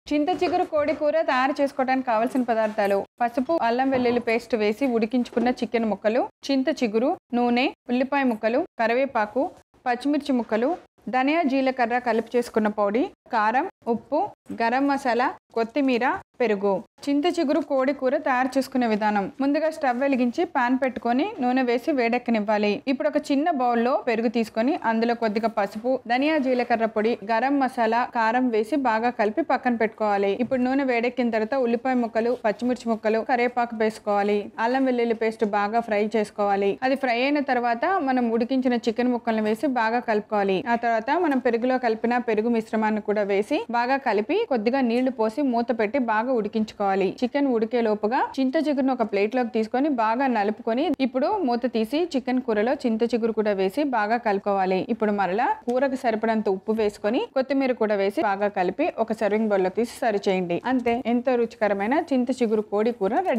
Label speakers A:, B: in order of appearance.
A: చింత చిగురు కోడి కూర తయారు చేసుకోవడానికి కావాల్సిన పదార్థాలు: పసుపు, అల్లం వెల్లుల్లి పేస్ట్ వేసి ఉడికించుకున్న చికెన్ ముక్కలు, చింత చిగురు, నూనె, ఉల్లిపాయ ముక్కలు, కరివేపాకు, పచ్చిమిర్చి ముక్కలు, ధనియా జీలకర్ర కలిపి చేసుకున్న పొడి, కారం, ఉప్పు, గరం మసాలా, కొత్తిమీర, పెరుగు. చింత చిగురు కోడి కూర తయారు చేసుకునే విధానం: ముందుగా స్టవ్ వెలిగించి పాన్ పెట్టుకొని నూనె వేసి వేడెక్కనివ్వాలి. ఇప్పుడు ఒక చిన్న బౌల్లో పెరుగు తీసుకొని అందులో కొద్దిగా పసుపు, ధనియా జీలకర్ర పొడి, గరం మసాలా, కారం వేసి బాగా కలిపి పక్కన పెట్టుకోవాలి. ఇప్పుడు నూనె వేడెక్కిన తర్వాత ఉల్లిపాయ ముక్కలు, పచ్చిమిర్చి ముక్కలు, కరివేపాకు వేసుకోవాలి. అల్లం వెల్లుల్లి పేస్ట్ బాగా ఫ్రై చేసుకోవాలి. అది ఫ్రై అయిన తర్వాత మనం ఉడికించిన చికెన్ ముక్కలను వేసి బాగా కలుపుకోవాలి. ఆ తర్వాత మనం పెరుగులో కలిపిన పెరుగు మిశ్రమాన్ని కూడా వేసి బాగా కలిపి కొద్దిగా నీళ్లు పోసి మూత పెట్టి బాగా ఉడికించుకోవాలి. చికెన్ ఉడికే లోపుగా చింత చిగురును ఒక ప్లేట్ లోకి తీసుకొని బాగా నలుపుకొని ఇప్పుడు మూత తీసి చికెన్ కూరలో చింత చిగురు కూడా వేసి బాగా కలుపుకోవాలి. ఇప్పుడు మరలా కూరకు సరిపడంత ఉప్పు వేసుకొని కొత్తిమీర కూడా వేసి బాగా కలిపి ఒక సర్వింగ్ బౌల్ లో తీసి సర్వ్ చేయండి. అంతే, ఎంతో రుచికరమైన చింత చిగురు కోడి కూర రెడీ.